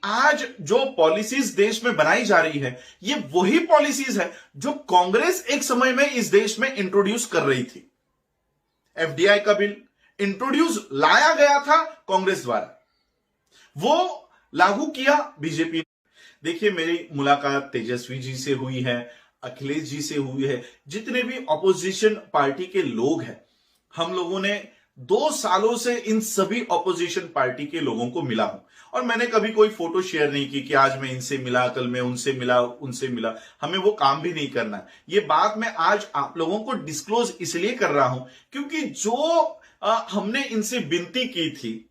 आज जो पॉलिसीज देश में बनाई जा रही है, ये वही पॉलिसीज है जो कांग्रेस एक समय में इस देश में इंट्रोड्यूस कर रही थी। एफडीआई का बिल इंट्रोड्यूस लाया गया था कांग्रेस द्वारा, वो लागू किया बीजेपी ने। देखिए, मेरी मुलाकात तेजस्वी जी से हुई है, अखिलेश जी से हुई है, जितने भी ऑपोजिशन पार्टी के लोग हैं, हम लोगों ने 2 सालों से इन सभी ऑपोजिशन पार्टी के लोगों को मिला हूं। और मैंने कभी कोई फोटो शेयर नहीं की कि आज मैं इनसे मिला, कल मैं उनसे मिला, उनसे मिला। हमें वो काम भी नहीं करना है। ये बात मैं आज आप लोगों को डिस्क्लोज इसलिए कर रहा हूं क्योंकि जो हमने इनसे विनती की थी,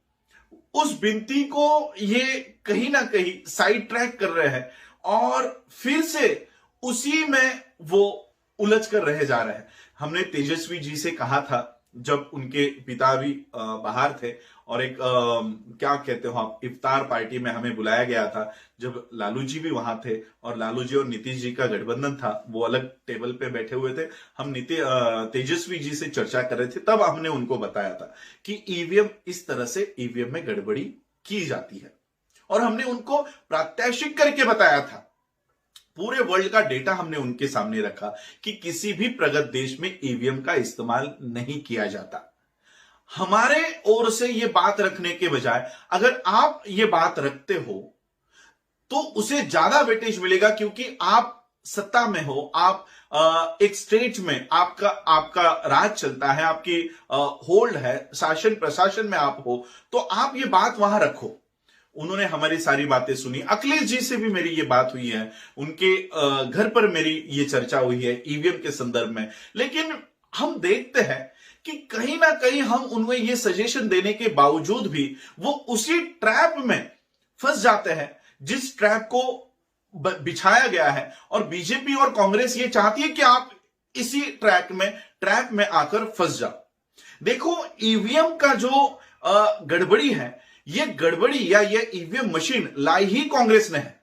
उस विनती को ये कहीं ना कहीं साइड ट्रैक कर रहे हैं और फिर से उसी में वो उलझ कर रह जा रहे हैं। हमने तेजस्वी जी से कहा था, जब उनके पिता भी बाहर थे और एक क्या कहते हो आप, इफ्तार पार्टी में हमें बुलाया गया था, जब लालू जी भी वहां थे और लालू जी और नीतीश जी का गठबंधन था, वो अलग टेबल पे बैठे हुए थे। हम तेजस्वी जी से चर्चा कर रहे थे, तब हमने उनको बताया था कि ईवीएम, इस तरह से ईवीएम में गड़बड़ी की जाती है और हमने उनको प्रात्यक्षिक करके बताया था। पूरे वर्ल्ड का डेटा हमने उनके सामने रखा कि किसी भी प्रगत देश में ईवीएम का इस्तेमाल नहीं किया जाता। हमारे ओर से यह बात रखने के बजाय अगर आप ये बात रखते हो तो उसे ज्यादा वेटेज मिलेगा, क्योंकि आप सत्ता में हो, आप एक स्टेट में आपका राज चलता है, आपकी होल्ड है, शासन प्रशासन में आप हो, तो आप ये बात वहां रखो। उन्होंने हमारी सारी बातें सुनी। अखिलेश जी से भी मेरी ये बात हुई है, उनके घर पर मेरी ये चर्चा हुई है ईवीएम के संदर्भ में। लेकिन हम देखते हैं कि कहीं ना कहीं हम उन्हें ये सजेशन देने के बावजूद भी वो उसी ट्रैप में फंस जाते हैं जिस ट्रैप को बिछाया गया है। और बीजेपी और कांग्रेस ये चाहती है कि आप इसी ट्रैप में आकर फंस जाओ। देखो, ईवीएम का जो गड़बड़ी है, ये गड़बड़ी या ये ईवीएम मशीन लाई ही कांग्रेस ने है।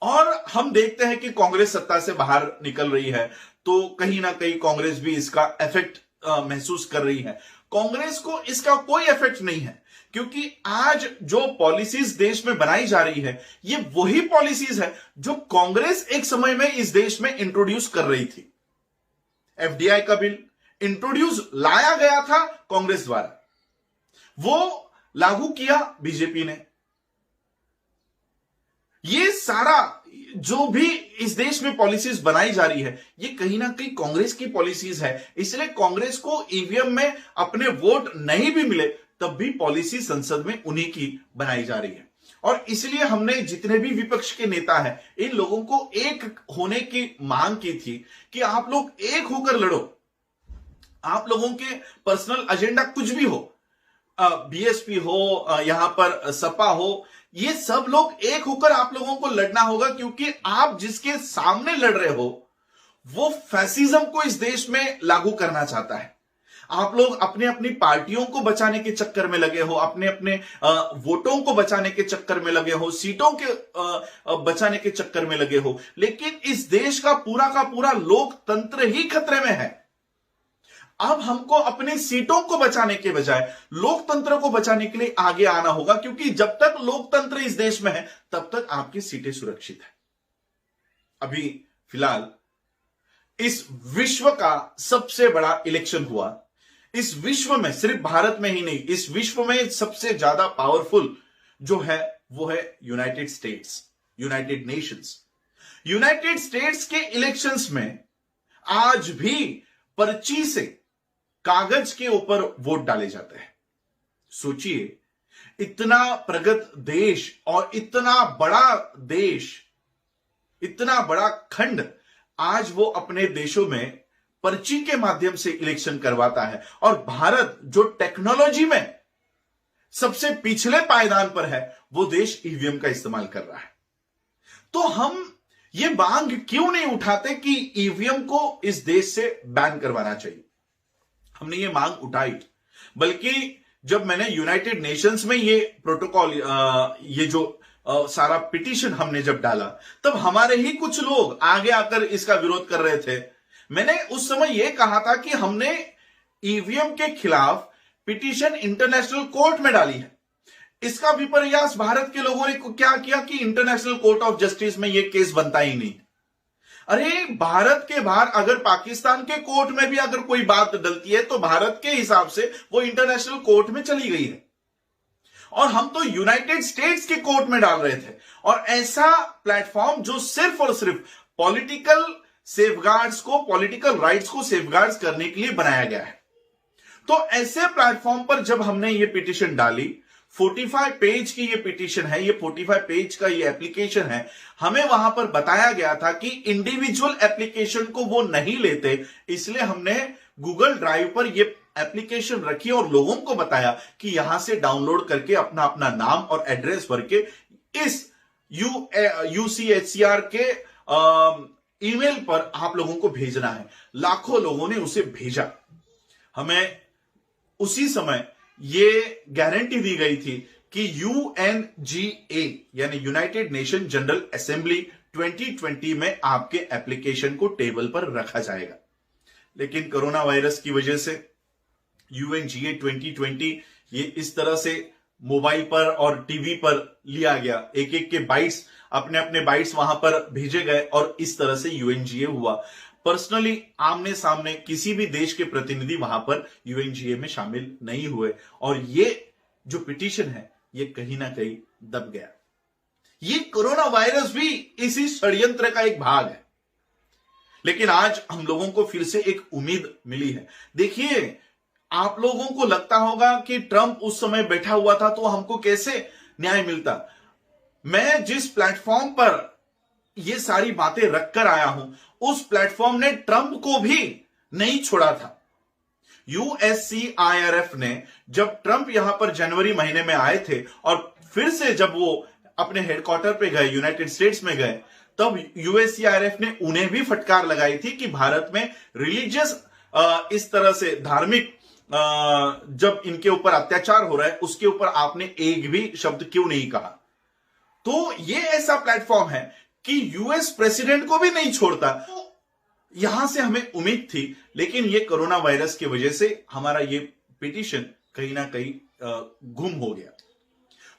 और हम देखते हैं कि कांग्रेस सत्ता से बाहर निकल रही है, तो कहीं ना कहीं कांग्रेस भी इसका इफेक्ट महसूस कर रही है। कांग्रेस को इसका कोई इफेक्ट नहीं है, क्योंकि आज जो पॉलिसीज देश में बनाई जा रही है, ये वही पॉलिसीज है जो कांग्रेस एक समय में इस देश में इंट्रोड्यूस कर रही थी। एफडीआई का बिल इंट्रोड्यूस लाया गया था कांग्रेस द्वारा, वो लागू किया बीजेपी ने। ये सारा जो भी इस देश में पॉलिसीज बनाई जा रही है, ये कहीं ना कहीं कांग्रेस की पॉलिसीज है। इसलिए कांग्रेस को ईवीएम में अपने वोट नहीं भी मिले, तब भी पॉलिसी संसद में उन्हीं की बनाई जा रही है। और इसलिए हमने जितने भी विपक्ष के नेता हैं, इन लोगों को एक होने की मांग की थी कि आप लोग एक होकर लड़ो। आप लोगों के पर्सनल एजेंडा कुछ भी हो, बीएसपी हो, यहां पर सपा हो, ये सब लोग एक होकर आप लोगों को लड़ना होगा, क्योंकि आप जिसके सामने लड़ रहे हो वो फैसिज्म को इस देश में लागू करना चाहता है। आप लोग अपने अपनी पार्टियों को बचाने के चक्कर में लगे हो, अपने अपने वोटों को बचाने के चक्कर में लगे हो, सीटों के बचाने के चक्कर में लगे हो, लेकिन इस देश का पूरा लोकतंत्र ही खतरे में है। अब हमको अपनी सीटों को बचाने के बजाय लोकतंत्र को बचाने के लिए आगे आना होगा, क्योंकि जब तक लोकतंत्र इस देश में है तब तक आपकी सीटें सुरक्षित है। अभी फिलहाल इस विश्व का सबसे बड़ा इलेक्शन हुआ। इस विश्व में, सिर्फ भारत में ही नहीं, इस विश्व में सबसे ज्यादा पावरफुल जो है वो है United states, United Nations. United states के इलेक्शंस में आज भी पर्ची से, कागज के ऊपर वोट डाले जाते हैं। सोचिए, इतना प्रगत देश और इतना बड़ा देश, इतना बड़ा खंड, आज वो अपने देशों में पर्ची के माध्यम से इलेक्शन करवाता है। और भारत जो टेक्नोलॉजी में सबसे पिछले पायदान पर है, वो देश ईवीएम का इस्तेमाल कर रहा है। तो हम ये मांग क्यों नहीं उठाते कि ईवीएम को इस देश से बैन करवाना चाहिए? हमने ये मांग उठाई, बल्कि जब मैंने यूनाइटेड नेशंस में ये प्रोटोकॉल, ये जो सारा पिटीशन हमने जब डाला, तब हमारे ही कुछ लोग आगे आकर इसका विरोध कर रहे थे। मैंने उस समय यह कहा था कि हमने ईवीएम के खिलाफ पिटीशन इंटरनेशनल कोर्ट में डाली है। इसका विपर्यास भारत के लोगों ने क्या किया कि इंटरनेशनल कोर्ट ऑफ जस्टिस में यह केस बनता ही नहीं। अरे भारत के बाहर अगर पाकिस्तान के कोर्ट में भी अगर कोई बात डलती है तो भारत के हिसाब से वो इंटरनेशनल कोर्ट में चली गई है, और हम तो यूनाइटेड स्टेट्स के कोर्ट में डाल रहे थे। और ऐसा प्लेटफॉर्म जो सिर्फ और सिर्फ पॉलिटिकल सेफगार्ड्स को, पॉलिटिकल राइट्स को सेफगार्ड्स करने के लिए बनाया गया है। तो ऐसे प्लेटफॉर्म पर जब हमने ये पिटीशन डाली, 45 पेज की ये पिटीशन है, ये 45 पेज का ये एप्लीकेशन है, हमें वहां पर बताया गया था कि इंडिविजुअल एप्लीकेशन को वो नहीं लेते, इसलिए हमने गूगल ड्राइव पर ये एप्लीकेशन रखी और लोगों को बताया कि यहां से डाउनलोड करके अपना अपना नाम और एड्रेस भर के इस यूसीएचसीआर के ईमेल पर आप लोगों को भेजना है। लाखों लोगों ने उसे भेजा। हमें उसी समय ये गारंटी दी गई थी कि यूएनजीए यानी यूनाइटेड नेशन जनरल असेंबली 2020 में आपके एप्लीकेशन को टेबल पर रखा जाएगा। लेकिन कोरोना वायरस की वजह से यूएनजीए 2020 ये इस तरह से मोबाइल पर और टीवी पर लिया गया, एक एक के बाइट्स, अपने अपने बाइट्स वहां पर भेजे गए और इस तरह से यूएनजीए हुआ। पर्सनली आमने सामने किसी भी देश के प्रतिनिधि वहां पर यूएनजीए में शामिल नहीं हुए, और ये जो पिटीशन है ये कहीं ना कहीं दब गया। ये कोरोना वायरस भी इसी षड्यंत्र का एक भाग है। लेकिन आज हम लोगों को फिर से एक उम्मीद मिली है। देखिए, आप लोगों को लगता होगा कि ट्रंप उस समय बैठा हुआ था तो हमको कैसे न्याय मिलता। मैं जिस प्लेटफॉर्म पर ये सारी बातें रखकर आया हूं, उस प्लेटफॉर्म ने ट्रंप को भी नहीं छोड़ा था। यूएससीआईआरएफ ने जब ट्रंप यहां पर जनवरी महीने में आए थे और फिर से जब वो अपने हेडक्वार्टर पे गए, यूनाइटेड स्टेट्स में गए, तब यूएससीआईआरएफ ने उन्हें भी फटकार लगाई थी कि भारत में रिलीजियस इस तरह से धार्मिक जब इनके ऊपर अत्याचार हो रहा है उसके ऊपर आपने एक भी शब्द क्यों नहीं कहा। तो ये ऐसा प्लेटफॉर्म है कि यूएस प्रेसिडेंट को भी नहीं छोड़ता। यहां से हमें उम्मीद थी, लेकिन ये कोरोना वायरस की वजह से हमारा ये पिटीशन कहीं ना कहीं गुम हो गया।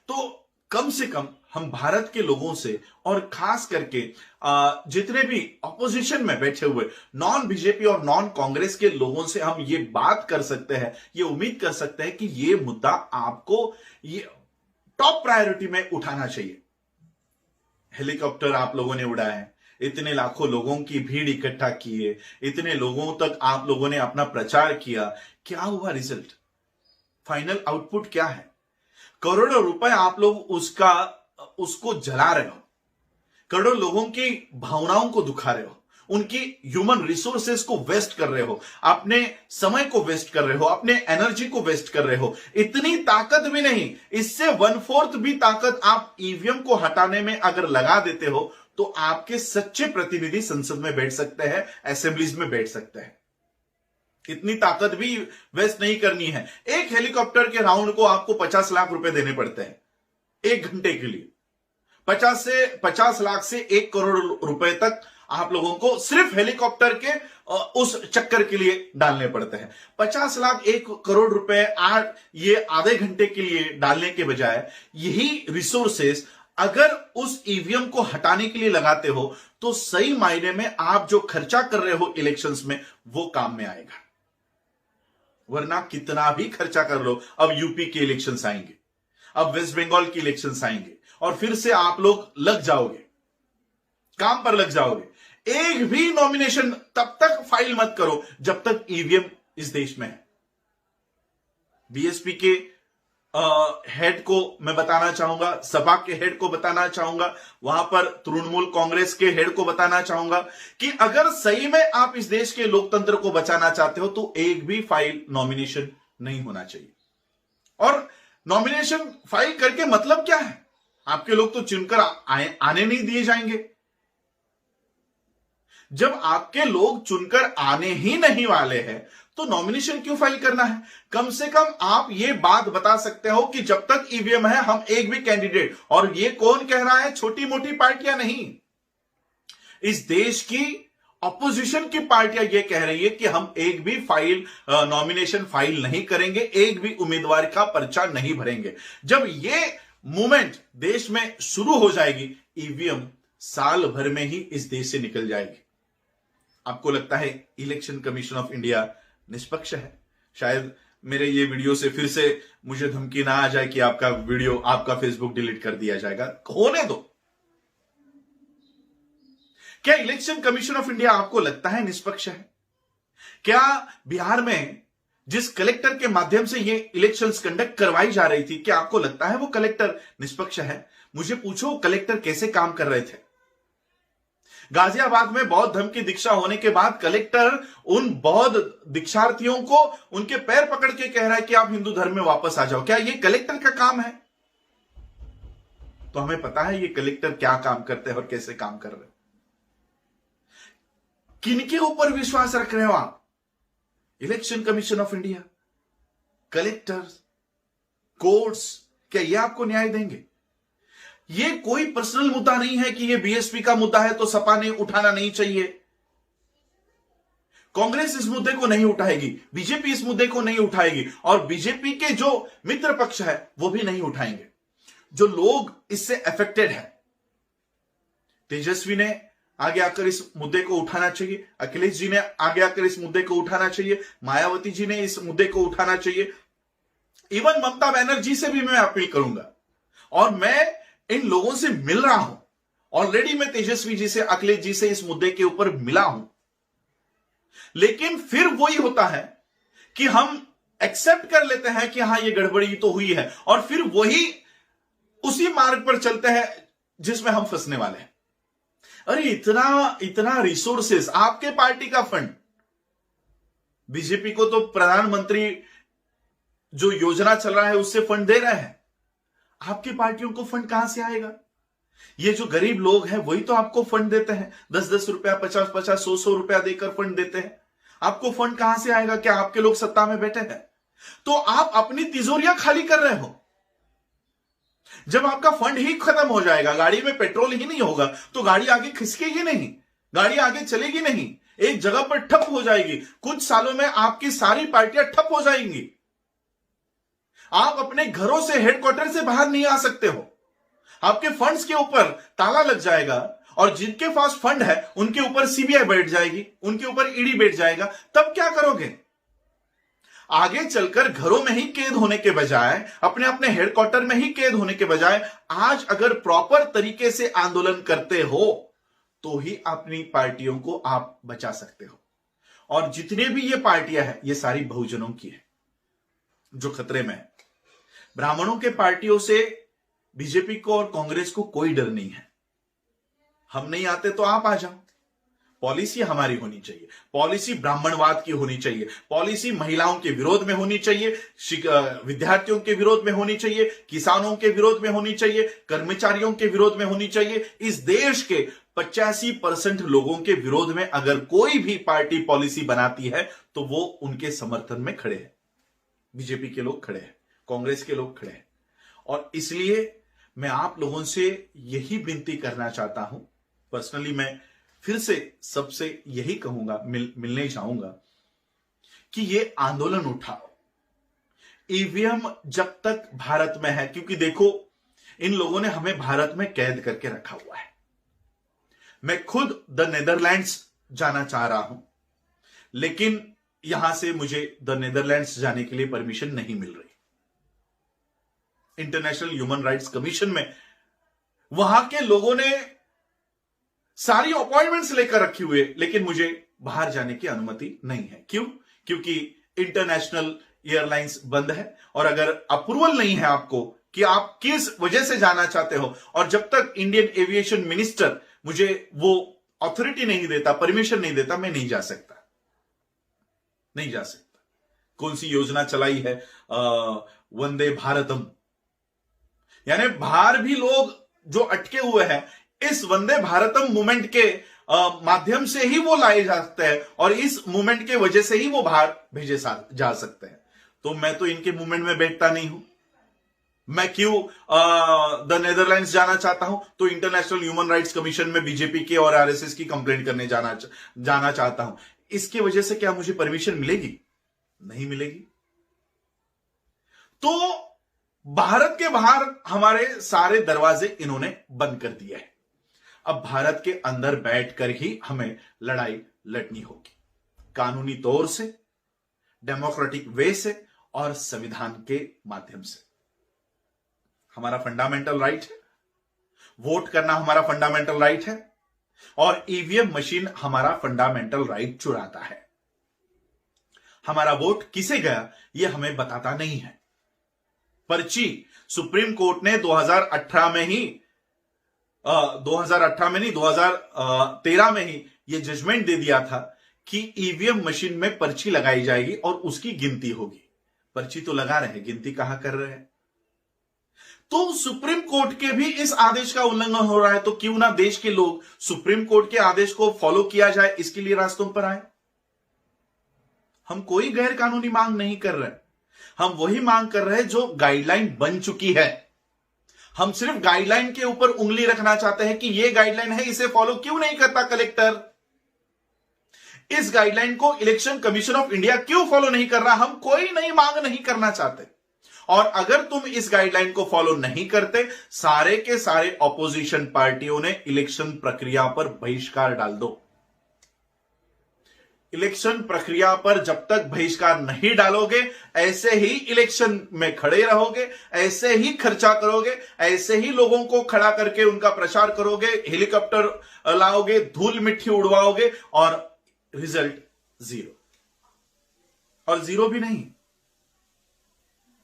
तो कम से कम हम भारत के लोगों से और खास करके जितने भी ऑपोजिशन में बैठे हुए नॉन बीजेपी और नॉन कांग्रेस के लोगों से हम ये बात कर सकते हैं, ये उम्मीद कर सकते हैं कि ये मुद्दा आपको ये टॉप प्रायोरिटी में उठाना चाहिए। हेलीकॉप्टर आप लोगों ने उड़ाए हैं, इतने लाखों लोगों की भीड़ इकट्ठा की है, इतने लोगों तक आप लोगों ने अपना प्रचार किया, क्या हुआ रिजल्ट? फाइनल आउटपुट क्या है? करोड़ों रुपए आप लोग उसको जला रहे हो, करोड़ों लोगों की भावनाओं को दुखा रहे हो, उनकी ह्यूमन रिसोर्सेस को वेस्ट कर रहे हो, अपने समय को वेस्ट कर रहे हो, अपने एनर्जी को वेस्ट कर रहे हो। इतनी ताकत भी नहीं, इससे 1/4 भी ताकत आप ईवीएम को हटाने में अगर लगा देते हो तो आपके सच्चे प्रतिनिधि संसद में बैठ सकते हैं, असेंबलीज में बैठ सकते हैं। इतनी ताकत भी वेस्ट नहीं करनी है। एक हेलीकॉप्टर के राउंड को आपको 50 लाख रुपए देने पड़ते हैं 1 घंटे के लिए। 50 लाख से 1 करोड़ रुपए तक आप लोगों को सिर्फ हेलीकॉप्टर के उस चक्कर के लिए डालने पड़ते हैं। 50 लाख 1 करोड़ रुपए ये आधे घंटे के लिए डालने के बजाय यही रिसोर्सेस अगर उस ईवीएम को हटाने के लिए लगाते हो तो सही मायने में आप जो खर्चा कर रहे हो इलेक्शंस में वो काम में आएगा। वरना कितना भी खर्चा कर लो, अब यूपी के इलेक्शंस आएंगे, अब वेस्ट बंगाल के इलेक्शंस आएंगे और फिर से आप लोग लग जाओगे, काम पर लग जाओगे। एक भी नॉमिनेशन तब तक फाइल मत करो जब तक ईवीएम इस देश में है। बीएसपी के हेड को मैं बताना चाहूंगा, सपा के हेड को बताना चाहूंगा, वहां पर तृणमूल कांग्रेस के हेड को बताना चाहूंगा कि अगर सही में आप इस देश के लोकतंत्र को बचाना चाहते हो तो एक भी फाइल नॉमिनेशन नहीं होना चाहिए। और नॉमिनेशन फाइल करके मतलब क्या है? आपके लोग तो चुनकर आने नहीं दिए जाएंगे। जब आपके लोग चुनकर आने ही नहीं वाले हैं तो नॉमिनेशन क्यों फाइल करना है? कम से कम आप ये बात बता सकते हो कि जब तक ईवीएम है हम एक भी कैंडिडेट, और ये कौन कह रहा है? छोटी मोटी पार्टियां नहीं, इस देश की ऑपोजिशन की पार्टियां यह कह रही है कि हम एक भी नॉमिनेशन फाइल नहीं करेंगे, एक भी उम्मीदवार का पर्चा नहीं भरेंगे। जब यह मूवमेंट देश में शुरू हो जाएगी, ईवीएम साल भर में ही इस देश से निकल जाएगी। आपको लगता है इलेक्शन कमीशन ऑफ इंडिया निष्पक्ष है? शायद मेरे ये वीडियो से फिर से मुझे धमकी ना आ जाए कि आपका फेसबुक डिलीट कर दिया जाएगा। होने दो। क्या इलेक्शन कमीशन ऑफ इंडिया आपको लगता है निष्पक्ष है? क्या बिहार में जिस कलेक्टर के माध्यम से ये इलेक्शंस कंडक्ट करवाई जा रही थी, क्या आपको लगता है वो कलेक्टर निष्पक्ष है? मुझे पूछो, कलेक्टर कैसे काम कर रहे थे? गाजियाबाद में बौद्ध धर्म की दीक्षा होने के बाद कलेक्टर उन बौद्ध दीक्षार्थियों को उनके पैर पकड़ के कह रहा है कि आप हिंदू धर्म में वापस आ जाओ। क्या ये कलेक्टर का काम है? तो हमें पता है ये कलेक्टर क्या काम करते हैं और कैसे काम कर रहे हैं। किनके ऊपर विश्वास रख रहे हो आप? Election commission of India, collectors, courts, क्या ये आपको न्याय देंगे? ये कोई पर्सनल मुद्दा नहीं है कि ये बीएसपी का मुद्दा है तो सपा ने उठाना नहीं चाहिए। कांग्रेस इस मुद्दे को नहीं उठाएगी, बीजेपी इस मुद्दे को नहीं उठाएगी, और बीजेपी के जो मित्र पक्ष है वो भी नहीं उठाएंगे। जो लोग इससे अफेक्टेड है, तेजस्वी ने आगे आकर इस मुद्दे को उठाना चाहिए, अखिलेश जी ने आगे आकर इस मुद्दे को उठाना चाहिए, मायावती जी ने इस मुद्दे को उठाना चाहिए, इवन ममता बनर्जी से भी मैं अपील करूंगा। और मैं इन लोगों से मिल रहा हूं, ऑलरेडी मैं तेजस्वी जी से, अखिलेश जी से इस मुद्दे के ऊपर मिला हूं। लेकिन फिर वही होता है कि हम एक्सेप्ट कर लेते हैं कि हां ये गड़बड़ी तो हुई है, और फिर वही उसी मार्ग पर चलते हैं जिसमें हम फंसने वाले हैं। अरे इतना रिसोर्सेस, आपके पार्टी का फंड, बीजेपी को तो प्रधानमंत्री जो योजना चल रहा है उससे फंड दे रहे हैं, आपकी पार्टियों को फंड कहां से आएगा? ये जो गरीब लोग हैं वही तो आपको फंड देते हैं, 10-10 रुपया, 50-50, 100-100 रुपया देकर फंड देते हैं। आपको फंड कहां से आएगा? क्या आपके लोग सत्ता में बैठे हैं? तो आप अपनी तिजोरियां खाली कर रहे हो। जब आपका फंड ही खत्म हो जाएगा, गाड़ी में पेट्रोल ही नहीं होगा, तो गाड़ी आगे खिसकेगी नहीं, गाड़ी आगे चलेगी नहीं, एक जगह पर ठप हो जाएगी। कुछ सालों में आपकी सारी पार्टियां ठप हो जाएंगी। आप अपने घरों से, हेडक्वार्टर से बाहर नहीं आ सकते हो, आपके फंड्स के ऊपर ताला लग जाएगा, और जिनके पास फंड है उनके ऊपर सीबीआई बैठ जाएगी, उनके ऊपर ईडी बैठ जाएगा। तब क्या करोगे? आगे चलकर घरों में ही कैद होने के बजाय, अपने अपने हेडक्वार्टर में ही कैद होने के बजाय, आज अगर प्रॉपर तरीके से आंदोलन करते हो तो ही अपनी पार्टियों को आप बचा सकते हो। और जितने भी ये पार्टियां हैं, ये सारी बहुजनों की है जो खतरे में है। ब्राह्मणों के पार्टियों से बीजेपी को और कांग्रेस को कोई डर नहीं है। हम नहीं आते तो आप आ जाओ। पॉलिसी हमारी होनी चाहिए, पॉलिसी ब्राह्मणवाद की होनी चाहिए, पॉलिसी महिलाओं के विरोध में होनी चाहिए, विद्यार्थियों के विरोध में होनी चाहिए, किसानों के विरोध में होनी चाहिए, कर्मचारियों के विरोध में होनी चाहिए। इस देश के 85% लोगों के विरोध में अगर कोई भी पार्टी पॉलिसी बनाती है तो वो उनके समर्थन में खड़े हैं। बीजेपी के लोग खड़े हैं, कांग्रेस के लोग खड़े हैं। और इसलिए मैं आप लोगों से यही विनती करना चाहता हूं, पर्सनली मैं फिर से सबसे यही कहूंगा, मिलने चाहूंगा कि ये आंदोलन उठाओ। ईवीएम जब तक भारत में है, क्योंकि देखो इन लोगों ने हमें भारत में कैद करके रखा हुआ है। मैं खुद द नेदरलैंड्स जाना चाह रहा हूं, लेकिन यहां से मुझे द नेदरलैंड्स जाने के लिए परमिशन नहीं मिल रही। इंटरनेशनल ह्यूमन राइट्स कमीशन में वहां के लोगों ने सारी अपॉइंटमेंट्स लेकर रखी हुई है, लेकिन मुझे बाहर जाने की अनुमति नहीं है। क्यों? क्योंकि इंटरनेशनल एयरलाइंस बंद है, और अगर अप्रूवल नहीं है आपको कि आप किस वजह से जाना चाहते हो, और जब तक इंडियन एविएशन मिनिस्टर मुझे वो अथॉरिटी नहीं देता, परमिशन नहीं देता, मैं नहीं जा सकता। नहीं जा सकता। कौन सी योजना चलाई है? वंदे भारतम, यानी बाहर भी लोग जो अटके हुए हैं, इस वंदे भारतम मूवमेंट के माध्यम से ही वो लाए जा सकते हैं, और इस मूवमेंट के वजह से ही वो बाहर भेजे जा सकते हैं। तो मैं तो इनके मूवमेंट में बैठता नहीं हूं, मैं क्यों द नेदरलैंड्स जाना चाहता हूं? तो इंटरनेशनल ह्यूमन राइट्स कमीशन में बीजेपी के और आरएसएस की कंप्लेंट करने जाना चाहता हूं। इसकी वजह से क्या मुझे परमिशन मिलेगी? नहीं मिलेगी। तो भारत के बाहर हमारे सारे दरवाजे इन्होंने बंद कर दिए हैं। अब भारत के अंदर बैठकर ही हमें लड़ाई लड़नी होगी, कानूनी तौर से, डेमोक्रेटिक वे से और संविधान के माध्यम से। हमारा फंडामेंटल राइट है, वोट करना हमारा फंडामेंटल राइट है, और ईवीएम मशीन हमारा फंडामेंटल राइट चुराता है। हमारा वोट किसे गया यह हमें बताता नहीं है। पर्ची सुप्रीम कोर्ट ने 2018 में ही 2018 में नहीं 2013 में ही यह जजमेंट दे दिया था कि ईवीएम मशीन में पर्ची लगाई जाएगी और उसकी गिनती होगी। पर्ची तो लगा रहे हैं, गिनती कहां कर रहे हैं? तो सुप्रीम कोर्ट के भी इस आदेश का उल्लंघन हो रहा है, तो क्यों ना देश के लोग सुप्रीम कोर्ट के आदेश को फॉलो किया जाए, इसके लिए रास्तों पर आए। हम कोई गैर कानूनी मांग नहीं कर रहे, हम वही मांग कर रहे हैं जो गाइडलाइन बन चुकी है। हम सिर्फ गाइडलाइन के ऊपर उंगली रखना चाहते हैं कि यह गाइडलाइन है, इसे फॉलो क्यों नहीं करता कलेक्टर? इस गाइडलाइन को इलेक्शन कमीशन ऑफ इंडिया क्यों फॉलो नहीं कर रहा? हम कोई नई मांग नहीं करना चाहते। और अगर तुम इस गाइडलाइन को फॉलो नहीं करते, सारे के सारे ऑपोजिशन पार्टियों ने इलेक्शन प्रक्रिया पर बहिष्कार डाल दो। इलेक्शन प्रक्रिया पर जब तक बहिष्कार नहीं डालोगे, ऐसे ही इलेक्शन में खड़े रहोगे, ऐसे ही खर्चा करोगे, ऐसे ही लोगों को खड़ा करके उनका प्रचार करोगे, हेलीकॉप्टर लाओगे, धूल मिट्टी उड़वाओगे और रिजल्ट जीरो। और जीरो भी नहीं,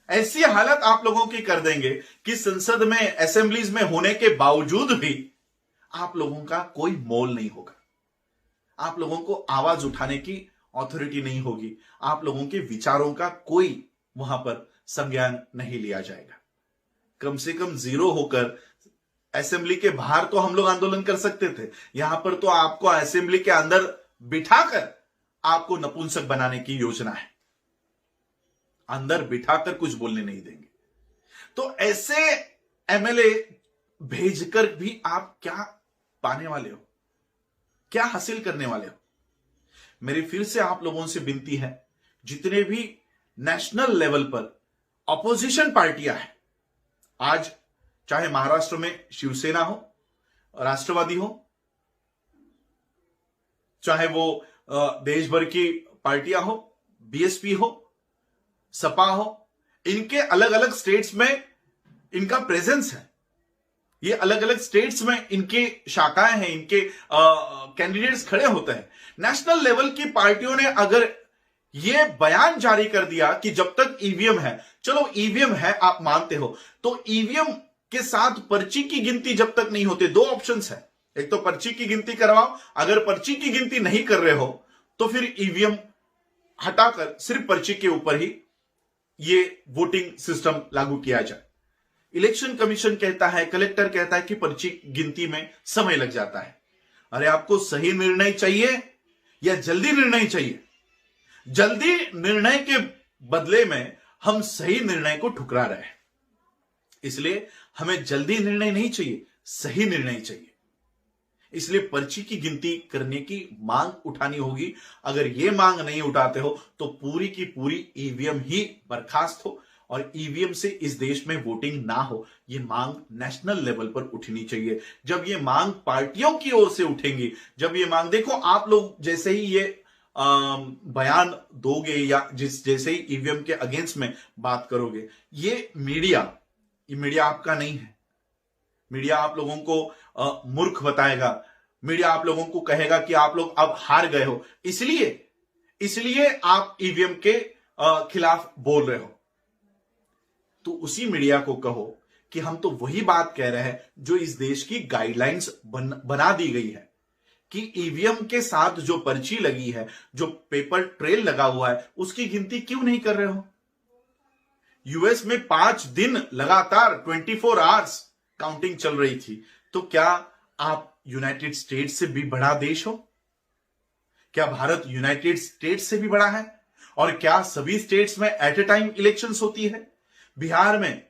ऐसी हालत आप लोगों की कर देंगे कि संसद में, असेंबलीज में होने के बावजूद भी आप लोगों का कोई मोल नहीं होगा। आप लोगों को आवाज उठाने की ऑथोरिटी नहीं होगी, आप लोगों के विचारों का कोई वहां पर संज्ञान नहीं लिया जाएगा। कम से कम जीरो होकर असेंबली के बाहर तो हम लोग आंदोलन कर सकते थे, यहां पर तो आपको असेंबली के अंदर बिठाकर आपको नपुंसक बनाने की योजना है, अंदर बिठाकर कुछ बोलने नहीं देंगे। तो ऐसे एमएलए भेजकर भी आप क्या पाने वाले हो, क्या हासिल करने वाले हो? मेरी फिर से आप लोगों से विनती है, जितने भी नेशनल लेवल पर ऑपोजिशन पार्टियां हैं, आज चाहे महाराष्ट्र में शिवसेना हो, राष्ट्रवादी हो, चाहे वो देश भर की पार्टियां हो, बीएसपी हो, सपा हो, इनके अलग अलग स्टेट्स में इनका प्रेजेंस है, ये अलग अलग स्टेट्स में इनके शाखाएं हैं, इनके कैंडिडेट्स खड़े होते हैं। नेशनल लेवल की पार्टियों ने अगर ये बयान जारी कर दिया कि जब तक ईवीएम है, चलो ईवीएम है आप मानते हो, तो ईवीएम के साथ पर्ची की गिनती जब तक नहीं होती, दो ऑप्शंस है, एक तो पर्ची की गिनती करवाओ, अगर पर्ची की गिनती नहीं कर रहे हो तो फिर ईवीएम हटाकर सिर्फ पर्ची के ऊपर ही ये वोटिंग सिस्टम लागू किया जाए। इलेक्शन कमीशन कहता है, कलेक्टर कहता है कि पर्ची गिनती में समय लग जाता है। अरे आपको सही निर्णय चाहिए या जल्दी निर्णय चाहिए? जल्दी निर्णय के बदले में हम सही निर्णय को ठुकरा रहे हैं, इसलिए हमें जल्दी निर्णय नहीं चाहिए, सही निर्णय चाहिए। इसलिए पर्ची की गिनती करने की मांग उठानी होगी। अगर यह मांग नहीं उठाते हो तो पूरी की पूरी ईवीएम ही बर्खास्त हो और ईवीएम से इस देश में वोटिंग ना हो, यह मांग नेशनल लेवल पर उठनी चाहिए। जब ये मांग पार्टियों की ओर से उठेंगी, जब ये मांग, देखो आप लोग जैसे ही ये बयान दोगे या जैसे ही ईवीएम के अगेंस्ट में बात करोगे, ये मीडिया आपका नहीं है। मीडिया आप लोगों को मूर्ख बताएगा, मीडिया आप लोगों को कहेगा कि आप लोग अब हार गए हो, इसलिए आप ईवीएम के खिलाफ बोल रहे हो। तो उसी मीडिया को कहो कि हम तो वही बात कह रहे हैं जो इस देश की गाइडलाइंस बना दी गई है कि ईवीएम के साथ जो पर्ची लगी है, जो पेपर ट्रेल लगा हुआ है, उसकी गिनती क्यों नहीं कर रहे हो? यूएस में 5 दिन लगातार 24 आवर्स काउंटिंग चल रही थी, तो क्या आप यूनाइटेड स्टेट्स से भी बड़ा देश हो? क्या भारत यूनाइटेड स्टेट्स से भी बड़ा है? और क्या सभी स्टेट्स में एट ए टाइम इलेक्शंस होती है? बिहार में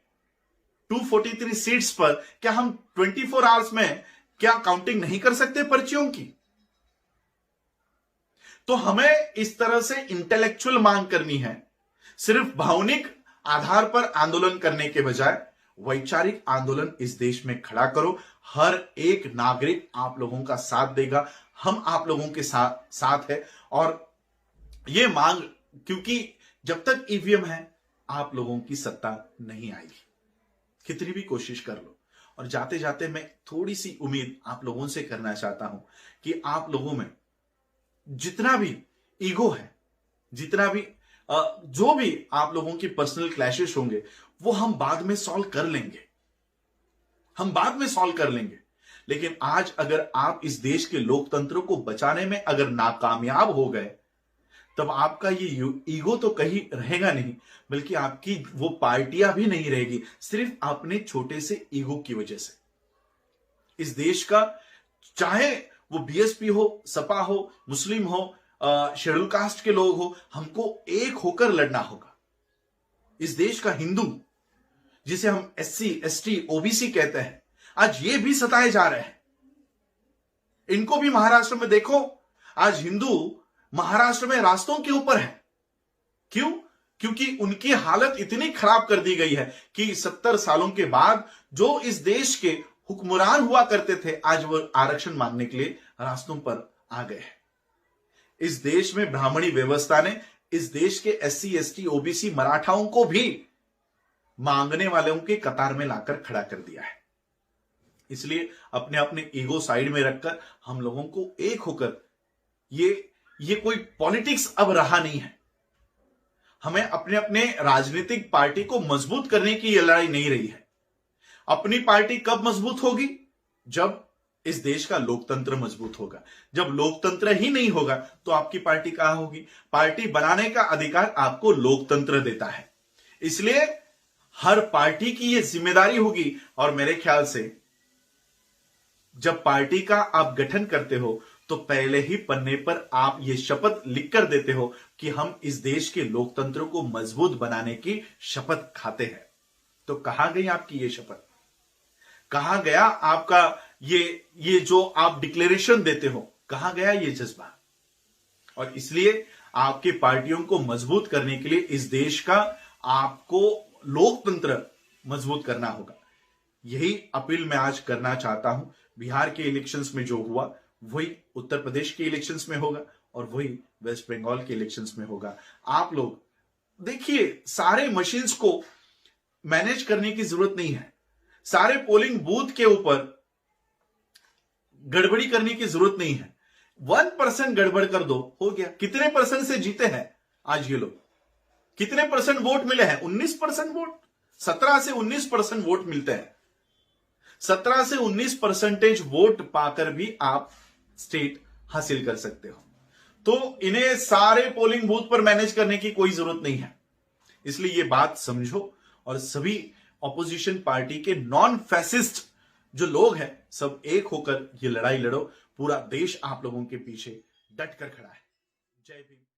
243 सीट्स पर क्या हम 24 आवर्स में क्या काउंटिंग नहीं कर सकते पर्चियों की? तो हमें इस तरह से इंटेलेक्चुअल मांग करनी है। सिर्फ भावनिक आधार पर आंदोलन करने के बजाय वैचारिक आंदोलन इस देश में खड़ा करो। हर एक नागरिक आप लोगों का साथ देगा, हम आप लोगों के साथ है। और ये मांग, क्योंकि जब तक ईवीएम है आप लोगों की सत्ता नहीं आएगी, कितनी भी कोशिश कर लो। और जाते जाते मैं थोड़ी सी उम्मीद आप लोगों से करना चाहता हूं कि आप लोगों में जितना भी ईगो है, जितना भी जो भी आप लोगों की पर्सनल क्लैशेस होंगे, वो हम बाद में सॉल्व कर लेंगे, हम बाद में सॉल्व कर लेंगे। लेकिन आज अगर आप इस देश के लोकतंत्र को बचाने में अगर नाकामयाब हो गए, तब आपका ये ईगो तो कहीं रहेगा नहीं, बल्कि आपकी वो पार्टियां भी नहीं रहेगी, सिर्फ अपने छोटे से ईगो की वजह से। इस देश का, चाहे वो बीएसपी हो, सपा हो, मुस्लिम हो, शेड्यूल कास्ट के लोग हो, हमको एक होकर लड़ना होगा। इस देश का हिंदू, जिसे हम एससी, एसटी, ओबीसी कहते हैं, आज ये भी सताए जा रहे हैं। इनको भी महाराष्ट्र में देखो, आज हिंदू महाराष्ट्र में रास्तों के ऊपर है। क्यों? क्योंकि उनकी हालत इतनी खराब कर दी गई है कि 70 सालों के बाद जो इस देश के हुक्मरान हुआ करते थे, आज वो आरक्षण मांगने के लिए रास्तों पर आ गए हैं। इस देश में ब्राह्मणी व्यवस्था ने इस देश के एससी, एसटी, ओबीसी, मराठाओं को भी मांगने वालों के कतार में लाकर खड़ा कर दिया है। इसलिए अपने अपने ईगो साइड में रखकर हम लोगों को एक होकर, ये कोई पॉलिटिक्स अब रहा नहीं है। हमें अपने अपने राजनीतिक पार्टी को मजबूत करने की यह लड़ाई नहीं रही है। अपनी पार्टी कब मजबूत होगी? जब इस देश का लोकतंत्र मजबूत होगा। जब लोकतंत्र ही नहीं होगा तो आपकी पार्टी कहां होगी? पार्टी बनाने का अधिकार आपको लोकतंत्र देता है। इसलिए हर पार्टी की यह जिम्मेदारी होगी। और मेरे ख्याल से जब पार्टी का आप गठन करते हो तो पहले ही पन्ने पर आप ये शपथ लिखकर देते हो कि हम इस देश के लोकतंत्र को मजबूत बनाने की शपथ खाते हैं। तो कहां गई आपकी ये शपथ? कहां गया आपका ये जो आप डिक्लेरेशन देते हो, कहां गया ये जज्बा? और इसलिए आपके पार्टियों को मजबूत करने के लिए इस देश का आपको लोकतंत्र मजबूत करना होगा। यही अपील मैं आज करना चाहता हूं। बिहार के इलेक्शंस में जो हुआ वही उत्तर प्रदेश के इलेक्शंस में होगा और वही वेस्ट बंगाल के इलेक्शंस में होगा। आप लोग देखिए, सारे मशीन्स को मैनेज करने की जरूरत नहीं है। सारे पोलिंग बूथ के ऊपर गड़बड़ी करने की जरूरत नहीं है। 1% गड़बड़ कर दो, हो गया। कितने परसेंट से जीते हैं आज ये लोग? कितने परसेंट वोट मिले हैं? 19% वोट। 17 से 19% वोट मिलते हैं। 17 से 19% वोट पाकर भी आप स्टेट हासिल कर सकते हो। तो इन्हें सारे पोलिंग बूथ पर मैनेज करने की कोई जरूरत नहीं है। इसलिए ये बात समझो और सभी ऑपोजिशन पार्टी के नॉन फैसिस्ट जो लोग हैं, सब एक होकर ये लड़ाई लड़ो। पूरा देश आप लोगों के पीछे डट कर खड़ा है। जय भीम।